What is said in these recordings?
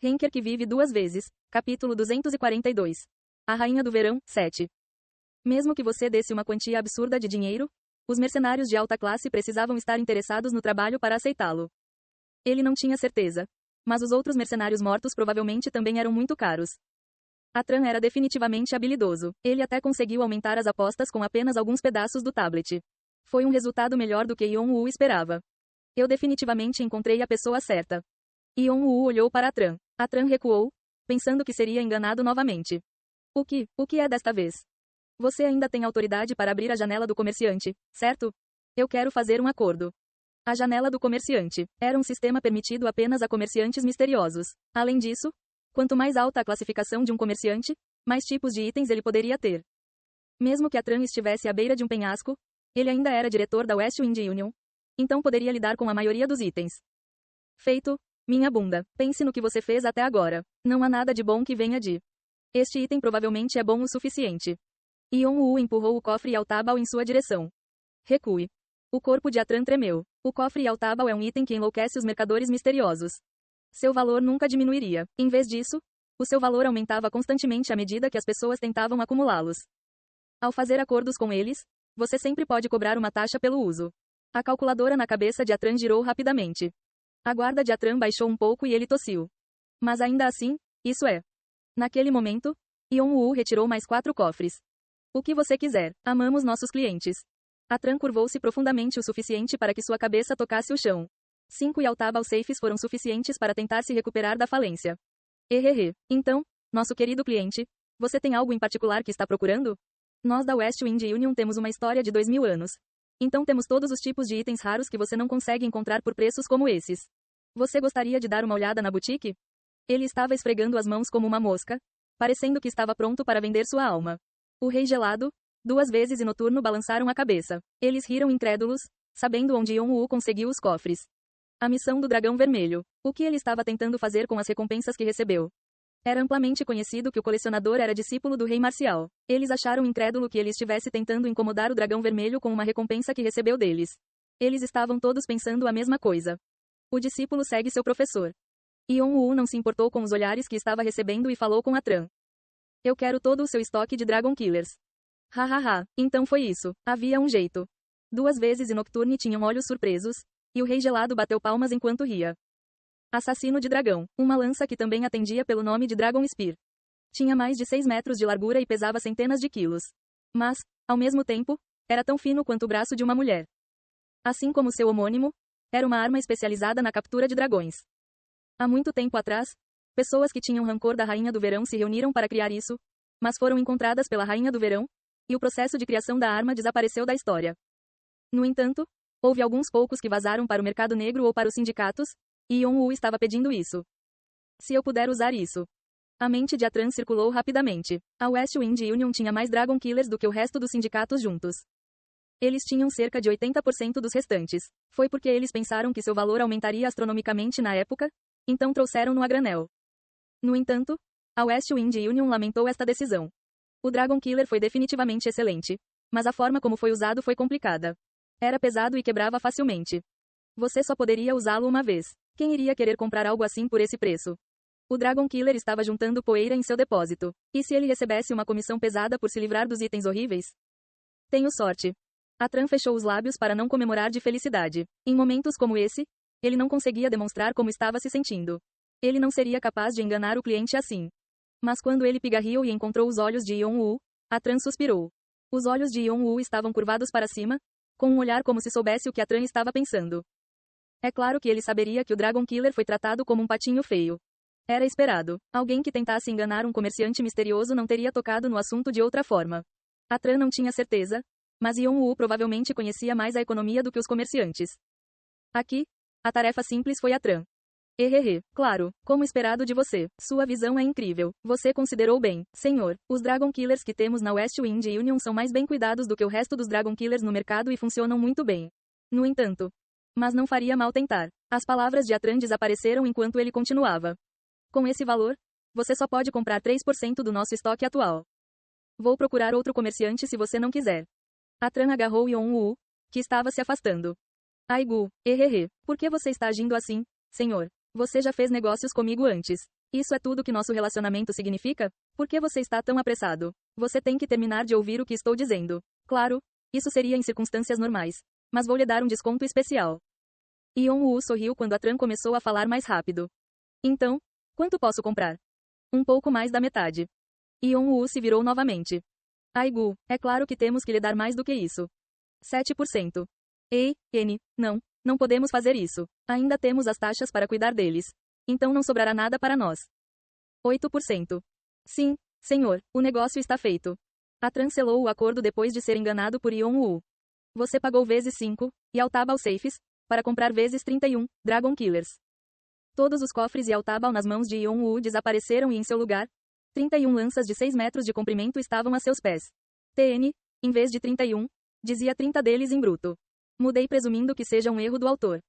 Henker que vive duas vezes. Capítulo 242. A Rainha do Verão, 7. Mesmo que você desse uma quantia absurda de dinheiro, os mercenários de alta classe precisavam estar interessados no trabalho para aceitá-lo. Ele não tinha certeza. Mas os outros mercenários mortos provavelmente também eram muito caros. Atran era definitivamente habilidoso. Ele até conseguiu aumentar as apostas com apenas alguns pedaços do tablet. Foi um resultado melhor do que Yeon-woo esperava. Eu definitivamente encontrei a pessoa certa. Yeon-woo olhou para Atran. Atran recuou, pensando que seria enganado novamente. O que é desta vez? Você ainda tem autoridade para abrir a janela do comerciante, certo? Eu quero fazer um acordo. A janela do comerciante era um sistema permitido apenas a comerciantes misteriosos. Além disso, quanto mais alta a classificação de um comerciante, mais tipos de itens ele poderia ter. Mesmo que Atran estivesse à beira de um penhasco, ele ainda era diretor da West Wind Union, então poderia lidar com a maioria dos itens. Feito, minha bunda. Pense no que você fez até agora. Não há nada de bom que venha de. Este item provavelmente é bom o suficiente. Yeon-woo empurrou o cofre Yaltabal em sua direção. Recue. O corpo de Atran tremeu. O cofre Yaltabal é um item que enlouquece os mercadores misteriosos. Seu valor nunca diminuiria. Em vez disso, o seu valor aumentava constantemente à medida que as pessoas tentavam acumulá-los. Ao fazer acordos com eles, você sempre pode cobrar uma taxa pelo uso. A calculadora na cabeça de Atran girou rapidamente. A guarda de Atran baixou um pouco e ele tossiu. Mas ainda assim, isso é. Naquele momento, Yeon-woo retirou mais 4 cofres. O que você quiser. Amamos nossos clientes. Atran curvou-se profundamente o suficiente para que sua cabeça tocasse o chão. 5 Yaltabal safes foram suficientes para tentar se recuperar da falência. Então, nosso querido cliente, você tem algo em particular que está procurando? Nós da West Wind Union temos uma história de 2000 anos. Então temos todos os tipos de itens raros que você não consegue encontrar por preços como esses. Você gostaria de dar uma olhada na boutique? Ele estava esfregando as mãos como uma mosca, parecendo que estava pronto para vender sua alma. O Rei Gelado, Duas Vezes e Noturno balançaram a cabeça. Eles riram incrédulos, sabendo onde Yeon-woo conseguiu os cofres. A missão do Dragão Vermelho. O que ele estava tentando fazer com as recompensas que recebeu? Era amplamente conhecido que o colecionador era discípulo do Rei Marcial. Eles acharam incrédulo que ele estivesse tentando incomodar o Dragão Vermelho com uma recompensa que recebeu deles. Eles estavam todos pensando a mesma coisa. O discípulo segue seu professor. Yeon-woo não se importou com os olhares que estava recebendo e falou com Atran. Eu quero todo o seu estoque de Dragon Killers. Hahaha, então foi isso. Havia um jeito. Duas Vezes e Nocturne tinham olhos surpresos, e o Rei Gelado bateu palmas enquanto ria. Assassino de dragão. Uma lança que também atendia pelo nome de Dragon Spear. Tinha mais de 6 metros de largura e pesava centenas de quilos. Mas, ao mesmo tempo, era tão fino quanto o braço de uma mulher. Assim como seu homônimo, era uma arma especializada na captura de dragões. Há muito tempo atrás, pessoas que tinham rancor da Rainha do Verão se reuniram para criar isso, mas foram encontradas pela Rainha do Verão, e o processo de criação da arma desapareceu da história. No entanto, houve alguns poucos que vazaram para o mercado negro ou para os sindicatos, e Yeon-woo estava pedindo isso. Se eu puder usar isso. A mente de Atran circulou rapidamente. A West Wind Union tinha mais Dragon Killers do que o resto dos sindicatos juntos. Eles tinham cerca de 80% dos restantes. Foi porque eles pensaram que seu valor aumentaria astronomicamente na época, então trouxeram-no a granel. No entanto, a West Wind Union lamentou esta decisão. O Dragon Killer foi definitivamente excelente, mas a forma como foi usado foi complicada. Era pesado e quebrava facilmente. Você só poderia usá-lo uma vez. Quem iria querer comprar algo assim por esse preço? O Dragon Killer estava juntando poeira em seu depósito. E se ele recebesse uma comissão pesada por se livrar dos itens horríveis? Tenho sorte. Atran fechou os lábios para não comemorar de felicidade. Em momentos como esse, ele não conseguia demonstrar como estava se sentindo. Ele não seria capaz de enganar o cliente assim. Mas quando ele pigarreou e encontrou os olhos de Yeon-woo, Atran suspirou. Os olhos de Yeon-woo estavam curvados para cima, com um olhar como se soubesse o que Atran estava pensando. É claro que ele saberia que o Dragon Killer foi tratado como um patinho feio. Era esperado. Alguém que tentasse enganar um comerciante misterioso não teria tocado no assunto de outra forma. Atran não tinha certeza, mas Yeon-woo provavelmente conhecia mais a economia do que os comerciantes. Aqui, a tarefa simples foi Atran. Claro, como esperado de você. Sua visão é incrível. Você considerou bem, senhor. Os Dragon Killers que temos na West Wind Union são mais bem cuidados do que o resto dos Dragon Killers no mercado e funcionam muito bem. No entanto, mas não faria mal tentar. As palavras de Atran desapareceram enquanto ele continuava. Com esse valor, você só pode comprar 3% do nosso estoque atual. Vou procurar outro comerciante se você não quiser. Atran agarrou Yeon-woo, que estava se afastando. Aigu, por que você está agindo assim, senhor? Você já fez negócios comigo antes. Isso é tudo que nosso relacionamento significa? Por que você está tão apressado? Você tem que terminar de ouvir o que estou dizendo. Claro, isso seria em circunstâncias normais. Mas vou lhe dar um desconto especial. Yeon-woo sorriu quando a Tran começou a falar mais rápido. Então, quanto posso comprar? Um pouco mais da metade. Yeon-woo se virou novamente. Aigu, é claro que temos que lhe dar mais do que isso. 7%. Ei, N, não podemos fazer isso. Ainda temos as taxas para cuidar deles. Então não sobrará nada para nós. 8%. Sim, senhor, o negócio está feito. A Tran selou o acordo depois de ser enganado por Yeon-woo. Você pagou vezes 5, e Altabal Safes, para comprar vezes 31, Dragon Killers. Todos os cofres e Altabal nas mãos de Yeon-woo desapareceram e em seu lugar, 31 lanças de 6 metros de comprimento estavam a seus pés. TN, em vez de 31, dizia 30 deles em bruto. Mudei presumindo que seja um erro do autor.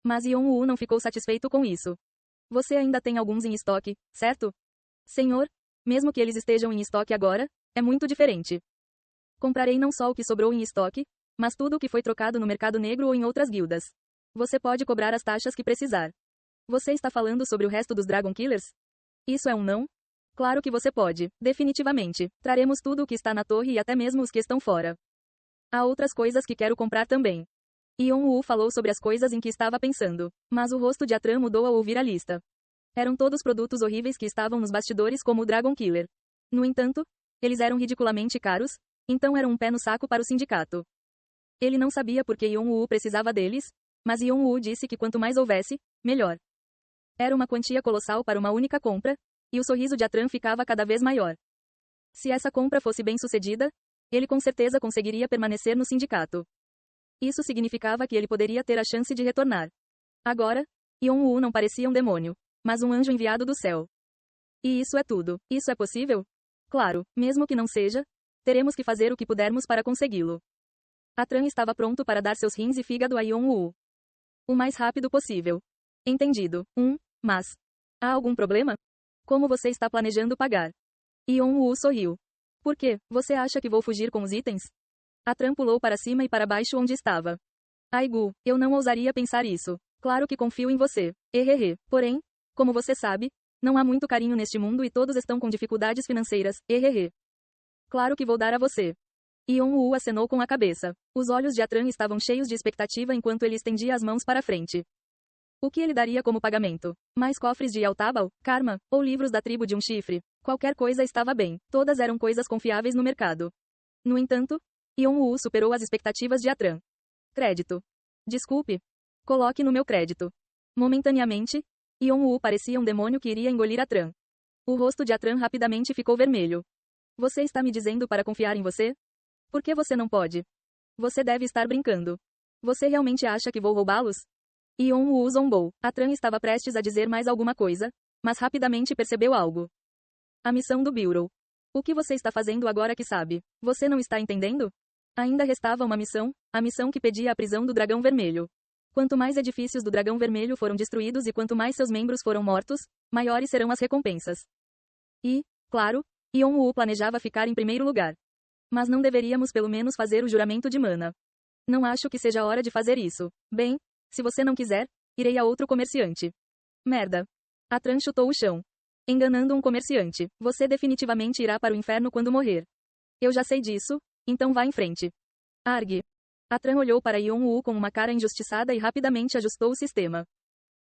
Mas Yeon-woo não ficou satisfeito com isso. Você ainda tem alguns em estoque, certo? Senhor, mesmo que eles estejam em estoque agora, é muito diferente. Comprarei não só o que sobrou em estoque, mas tudo o que foi trocado no mercado negro ou em outras guildas. Você pode cobrar as taxas que precisar. Você está falando sobre o resto dos Dragon Killers? Isso é um não? Claro que você pode, definitivamente. Traremos tudo o que está na torre e até mesmo os que estão fora. Há outras coisas que quero comprar também. Yeon-woo falou sobre as coisas em que estava pensando, mas o rosto de Atran mudou ao ouvir a lista. Eram todos produtos horríveis que estavam nos bastidores como o Dragon Killer. No entanto, eles eram ridiculamente caros, então eram um pé no saco para o sindicato. Ele não sabia por que Yeon-woo precisava deles, mas Yeon-woo disse que quanto mais houvesse, melhor. Era uma quantia colossal para uma única compra, e o sorriso de Atran ficava cada vez maior. Se essa compra fosse bem sucedida, ele com certeza conseguiria permanecer no sindicato. Isso significava que ele poderia ter a chance de retornar. Agora, Yeon-woo não parecia um demônio, mas um anjo enviado do céu. E isso é tudo. Isso é possível? Claro, mesmo que não seja, teremos que fazer o que pudermos para consegui-lo. Atran estava pronto para dar seus rins e fígado a Yeon-woo. O mais rápido possível. Entendido. Mas. Há algum problema? Como você está planejando pagar? Yeon-woo sorriu. Por quê? Você acha que vou fugir com os itens? Atran pulou para cima e para baixo onde estava. Aigu, eu não ousaria pensar isso. Claro que confio em você. Hehehe. Porém, como você sabe, não há muito carinho neste mundo e todos estão com dificuldades financeiras. Hehehe. Claro que vou dar a você. Yeon-woo acenou com a cabeça. Os olhos de Atran estavam cheios de expectativa enquanto ele estendia as mãos para frente. O que ele daria como pagamento? Mais cofres de Yaltabal, Karma, ou livros da tribo de um chifre? Qualquer coisa estava bem. Todas eram coisas confiáveis no mercado. No entanto, Yeon-woo superou as expectativas de Atran. Crédito. Desculpe. Coloque no meu crédito. Momentaneamente, Yeon-woo parecia um demônio que iria engolir Atran. O rosto de Atran rapidamente ficou vermelho. Você está me dizendo para confiar em você? Por que você não pode? Você deve estar brincando. Você realmente acha que vou roubá-los? Yeon-woo zombou. Atran estava prestes a dizer mais alguma coisa, mas rapidamente percebeu algo. A missão do Bureau. O que você está fazendo agora que sabe? Você não está entendendo? Ainda restava uma missão, a missão que pedia a prisão do Dragão Vermelho. Quanto mais edifícios do Dragão Vermelho foram destruídos e quanto mais seus membros foram mortos, maiores serão as recompensas. E, claro, Yeon-woo planejava ficar em primeiro lugar. Mas não deveríamos pelo menos fazer o juramento de mana. Não acho que seja hora de fazer isso. Bem, se você não quiser, irei a outro comerciante. Merda. Atran chutou o chão. Enganando um comerciante, você definitivamente irá para o inferno quando morrer. Eu já sei disso, então vá em frente. Argue. Atran olhou para Yeon-woo com uma cara injustiçada e rapidamente ajustou o sistema.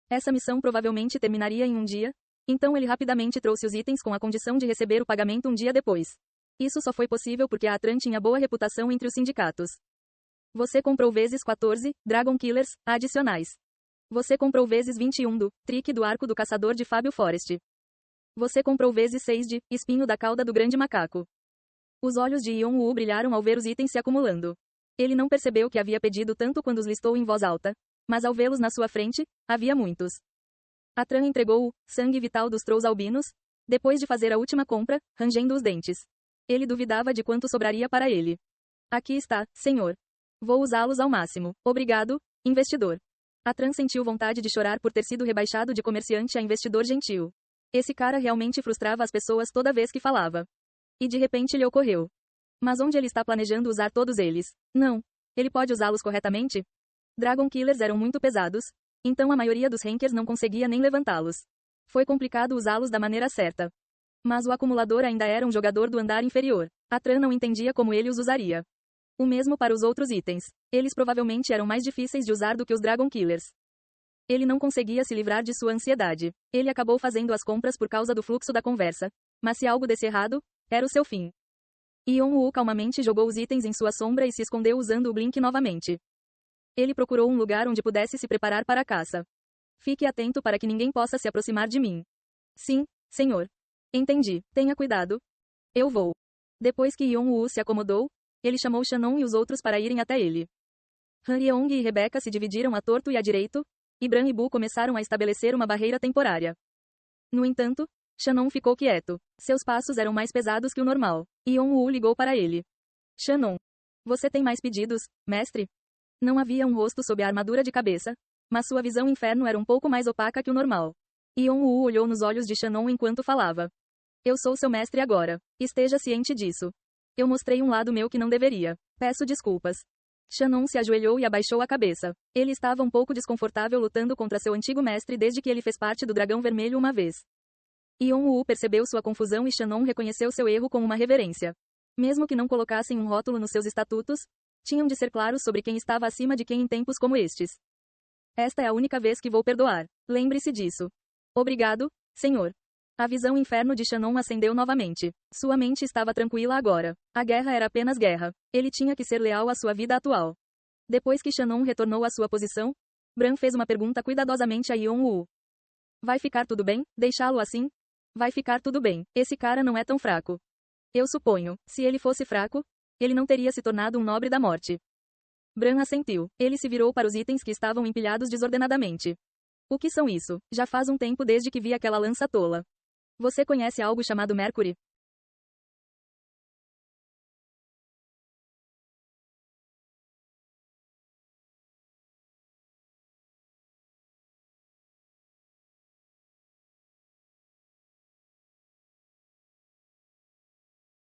Essa missão provavelmente terminaria em um dia, então ele rapidamente trouxe os itens com a condição de receber o pagamento um dia depois. Isso só foi possível porque a Atran tinha boa reputação entre os sindicatos. Você comprou vezes 14, Dragon Killers, adicionais. Você comprou vezes 21 do Trick do Arco do Caçador de Fábio Forest. Você comprou vezes 6 de Espinho da Cauda do Grande Macaco. Os olhos de Yeon-woo brilharam ao ver os itens se acumulando. Ele não percebeu que havia pedido tanto quando os listou em voz alta, mas ao vê-los na sua frente, havia muitos. Atran entregou o sangue vital dos Trolls albinos, depois de fazer a última compra, rangendo os dentes. Ele duvidava de quanto sobraria para ele. Aqui está, senhor. Vou usá-los ao máximo. Obrigado, investidor. Atran sentiu vontade de chorar por ter sido rebaixado de comerciante a investidor gentil. Esse cara realmente frustrava as pessoas toda vez que falava. E de repente lhe ocorreu. Mas onde ele está planejando usar todos eles? Não. Ele pode usá-los corretamente? Dragon Killers eram muito pesados, então a maioria dos rankers não conseguia nem levantá-los. Foi complicado usá-los da maneira certa. Mas o acumulador ainda era um jogador do andar inferior. A Tran não entendia como ele os usaria. O mesmo para os outros itens. Eles provavelmente eram mais difíceis de usar do que os Dragon Killers. Ele não conseguia se livrar de sua ansiedade. Ele acabou fazendo as compras por causa do fluxo da conversa. Mas se algo desse errado, era o seu fim. Yeon-woo calmamente jogou os itens em sua sombra e se escondeu usando o Blink novamente. Ele procurou um lugar onde pudesse se preparar para a caça. Fique atento para que ninguém possa se aproximar de mim. Sim, senhor. Entendi. Tenha cuidado. Eu vou. Depois que Yeon-woo se acomodou, ele chamou Shannon e os outros para irem até ele. Han Yeong e Rebecca se dividiram à torto e à direito, e Bran e Bu começaram a estabelecer uma barreira temporária. No entanto, Shannon ficou quieto. Seus passos eram mais pesados que o normal. Yeon-woo ligou para ele. Shannon. Você tem mais pedidos, mestre? Não havia um rosto sob a armadura de cabeça, mas sua visão inferno era um pouco mais opaca que o normal. Yeon-woo olhou nos olhos de Shannon enquanto falava. Eu sou seu mestre agora. Esteja ciente disso. Eu mostrei um lado meu que não deveria. Peço desculpas. Shannon se ajoelhou e abaixou a cabeça. Ele estava um pouco desconfortável lutando contra seu antigo mestre desde que ele fez parte do Dragão Vermelho uma vez. Yeon-woo percebeu sua confusão e Shannon reconheceu seu erro com uma reverência. Mesmo que não colocassem um rótulo nos seus estatutos, tinham de ser claros sobre quem estava acima de quem em tempos como estes. Esta é a única vez que vou perdoar. Lembre-se disso. Obrigado, senhor. A visão inferno de Shannon acendeu novamente. Sua mente estava tranquila agora. A guerra era apenas guerra. Ele tinha que ser leal à sua vida atual. Depois que Shannon retornou à sua posição, Bran fez uma pergunta cuidadosamente a Yeon-woo. Vai ficar tudo bem? Deixá-lo assim? Vai ficar tudo bem. Esse cara não é tão fraco. Eu suponho, se ele fosse fraco, ele não teria se tornado um nobre da morte. Bran assentiu. Ele se virou para os itens que estavam empilhados desordenadamente. O que são isso? Já faz um tempo desde que vi aquela lança tola. Você conhece algo chamado Mercury?